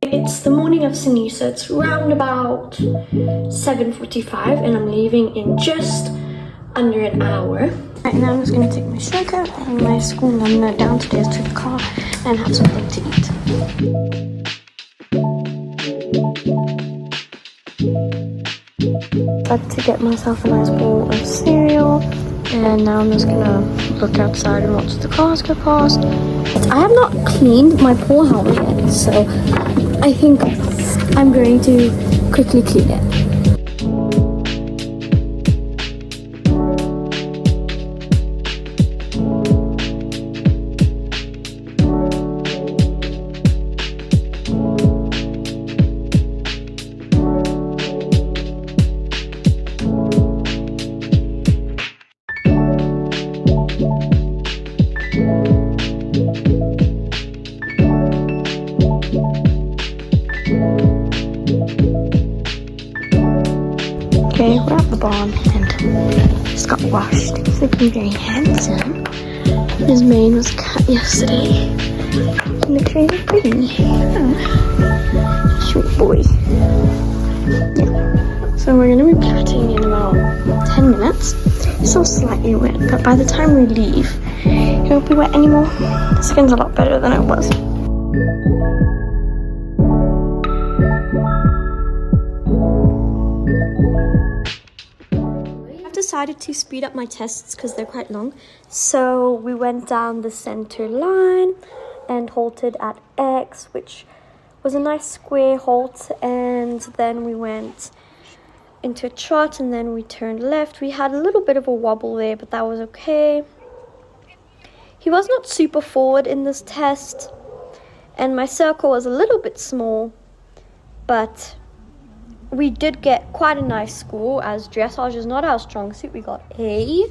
It's the morning of SANESA. It's round about 7:45 and I'm leaving in just under an hour. Right now I'm just going to take my shaker and my school number downstairs to the car and have something to eat. Got to get myself a nice bowl of cereal, and now I'm just gonna look outside and watch the cars go past. I have not cleaned my pool house yet, so I think I'm going to quickly clean it. Okay, we're at the barn and just got washed. He's looking very handsome. His mane was cut yesterday. He looks really pretty. Oh, sweet boy. Yeah. So we're going to be patting in about 10 minutes. It's still slightly wet, but by the time we leave, it won't be wet anymore. The skin's a lot better than it was. Decided to speed up my tests because they're quite long, so we went down the center line and halted at X, which was a nice square halt, and then we went into a trot and then we turned left. We had a little bit of a wobble there, but that was okay. He was not super forward in this test and my circle was a little bit small, but we did get quite a nice score, as dressage is not our strong suit. We got A.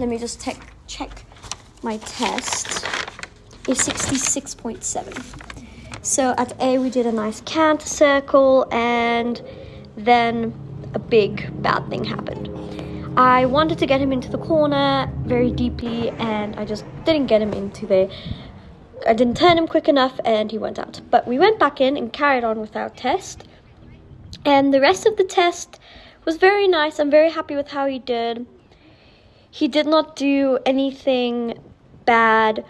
Let me just check my test. A 66.7. So at A we did a nice canter circle, and then a big bad thing happened. I wanted to get him into the corner very deeply and I just didn't get him into there. I didn't turn him quick enough and he went out. But we went back in and carried on with our test. And the rest of the test was very nice. I'm very happy with how he did. He did not do anything bad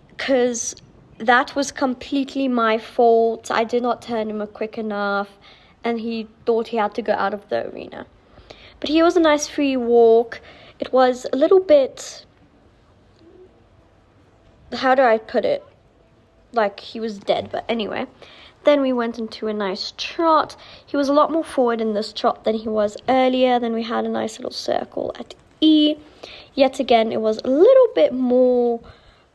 because that was completely my fault. I did not turn him quick enough and he thought he had to go out of the arena. But he was a nice free walk. It was a little bit, how do I put it? Like he was dead, but anyway. Then we went into a nice trot. He was a lot more forward in this trot than he was earlier. Then we had a nice little circle at E. Yet again, it was a little bit more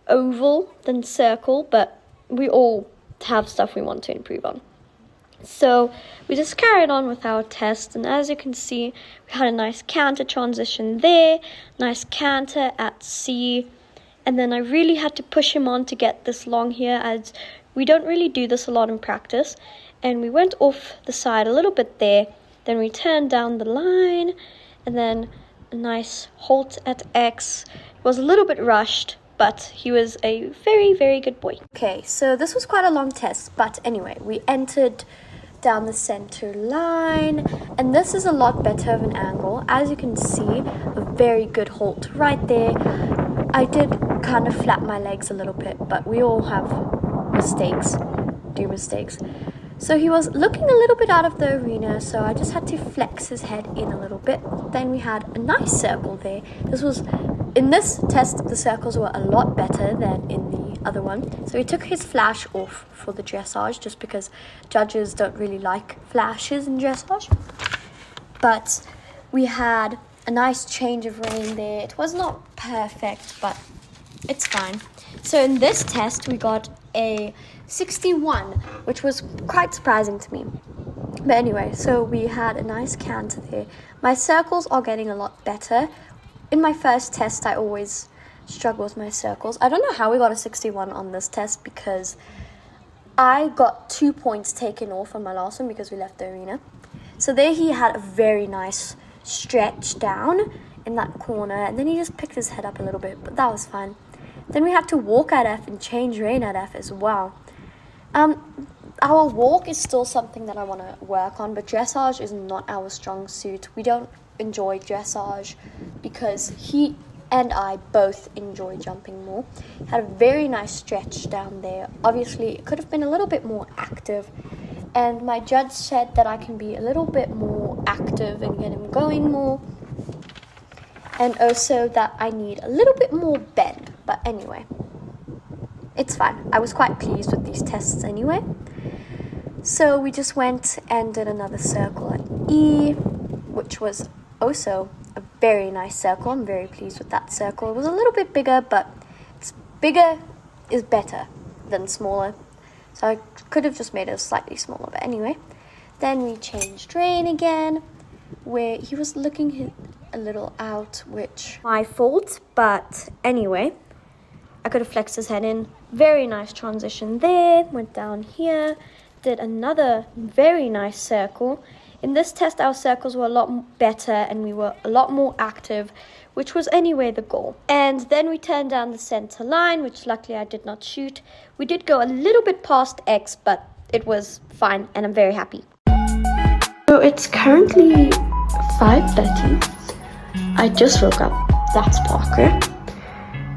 oval than circle, but we all have stuff we want to improve on. So we just carried on with our test, and as you can see, we had a nice canter transition there, nice canter at C, and then I really had to push him on to get this long here, as we don't really do this a lot in practice. And we went off the side a little bit there, then we turned down the line, and then a nice halt at X. It was a little bit rushed, but he was a very, very good boy. Okay, so this was quite a long test, but anyway, we entered down the center line, and this is a lot better of an angle. As you can see, a very good halt right there. I did kind of flap my legs a little bit, but we all have do mistakes. So he was looking a little bit out of the arena, so I just had to flex his head in a little bit. Then we had a nice circle there. In this test, the circles were a lot better than in the other one. So he took his flash off for the dressage, just because judges don't really like flashes in dressage. But we had a nice change of rein there. It was not perfect, but it's fine. So in this test, we got a 61, which was quite surprising to me. But anyway, so we had a nice canter there. My circles are getting a lot better. In my first test, I always struggle with my circles. I don't know how we got a 61 on this test, because I got 2 points taken off on my last one because we left the arena. So there he had a very nice stretch down in that corner, and then he just picked his head up a little bit, but that was fine. Then we had to walk at F and change rein at F as well. our walk is still something that I want to work on, but dressage is not our strong suit. We don't enjoy dressage because he and I both enjoy jumping more. Had a very nice stretch down there. Obviously, it could have been a little bit more active, and my judge said that I can be a little bit more active and get him going more, and also that I need a little bit more bend. But anyway, it's fine. I was quite pleased with these tests anyway. So we just went and did another circle at E, which was also a very nice circle. I'm very pleased with that circle. It was a little bit bigger, but it's bigger is better than smaller. So I could have just made it slightly smaller, but anyway. Then we changed rein again, where he was looking a little out, which my fault, but anyway. I could have flexed his head in. Very nice transition there. Went down here. Did another very nice circle. In this test, our circles were a lot better and we were a lot more active, which was anyway the goal. And then we turned down the center line, which luckily I did not shoot. We did go a little bit past X, but it was fine and I'm very happy. So it's currently 5:30. I just woke up. That's Parker.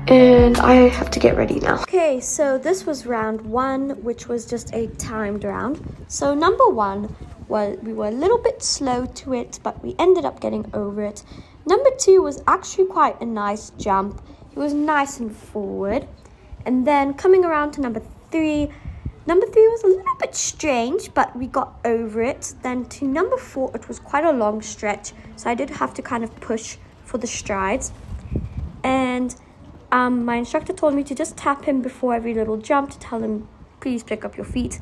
And I have to get ready now. Okay, so this was round 1, which was just a timed round. So number 1 was, we were a little bit slow to it, but we ended up getting over it. Number 2 was actually quite a nice jump. It was nice and forward. And then coming around to number 3 was a little bit strange, but we got over it. Then to number 4, it was quite a long stretch, so I did have to kind of push for the strides. And my instructor told me to just tap him before every little jump to tell him, please pick up your feet.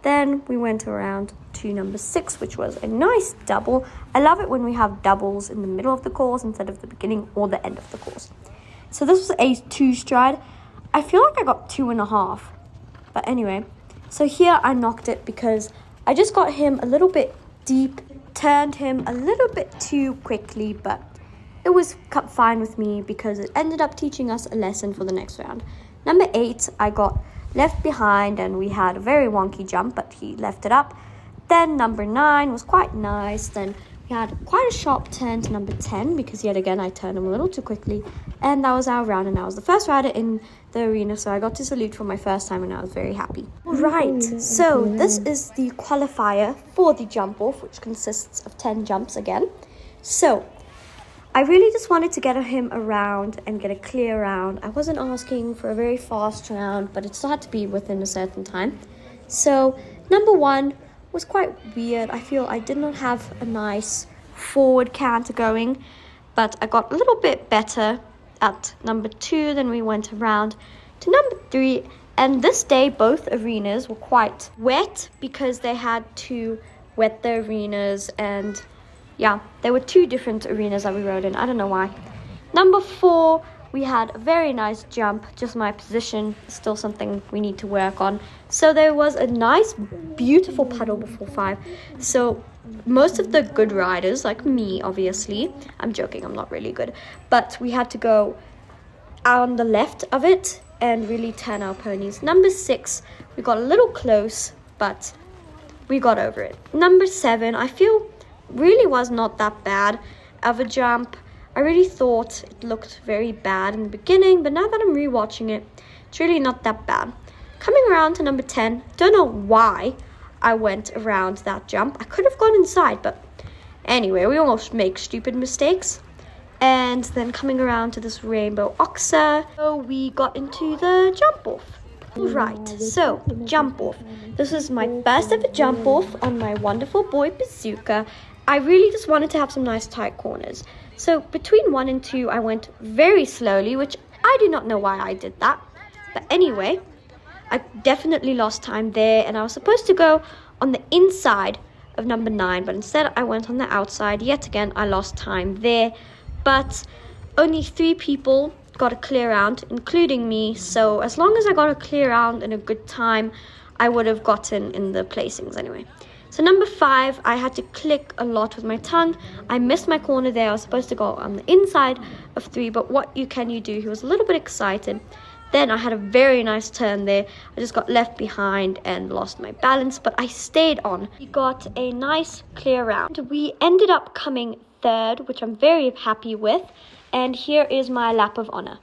Then we went around to number 6, which was a nice double. I love it when we have doubles in the middle of the course instead of the beginning or the end of the course. So this was a 2 stride. I feel like I got 2.5. But anyway, so here I knocked it because I just got him a little bit deep, turned him a little bit too quickly, but it was fine with me because it ended up teaching us a lesson for the next round. Number 8, I got left behind and we had a very wonky jump, but he left it up. Then number 9 was quite nice. Then we had quite a sharp turn to number 10 because yet again I turned him a little too quickly. And that was our round, and I was the first rider in the arena, so I got to salute for my first time and I was very happy. Right, so this is the qualifier for the jump off, which consists of 10 jumps again. So I really just wanted to get him around and get a clear round. I wasn't asking for a very fast round, but it still had to be within a certain time. So number 1 was quite weird. I feel I did not have a nice forward canter going, but I got a little bit better at number 2. Then we went around to number 3. And this day, both arenas were quite wet because they had to wet the arenas, and yeah, there were 2 different arenas that we rode in. I don't know why. Number 4, we had a very nice jump. Just my position is still something we need to work on. So there was a nice, beautiful puddle before 5. So most of the good riders, like me, obviously, I'm joking, I'm not really good, but we had to go on the left of it and really turn our ponies. Number 6, we got a little close, but we got over it. Number 7, I feel really was not that bad of a jump. I really thought it looked very bad in the beginning, but now that I'm rewatching it, it's really not that bad. Coming around to number 10, don't know why I went around that jump. I could have gone inside, but anyway, we almost make stupid mistakes. And then coming around to this rainbow oxa, so we got into the jump off. Right, so jump off. This was my first ever jump off on my wonderful boy Bazooka. I really just wanted to have some nice tight corners. So between 1 and 2, I went very slowly, which I do not know why I did that. But anyway, I definitely lost time there, and I was supposed to go on the inside of number 9, but instead I went on the outside. Yet again, I lost time there, but only 3 people got a clear round, including me. So as long as I got a clear round in a good time, I would have gotten in the placings anyway. So number 5, I had to click a lot with my tongue. I missed my corner there. I was supposed to go on the inside of 3, but what can you do? He was a little bit excited. then I had a very nice turn there. I just got left behind and lost my balance, but I stayed on. We got a nice clear round. We ended up coming third, which I'm very happy with. And here is my lap of honor.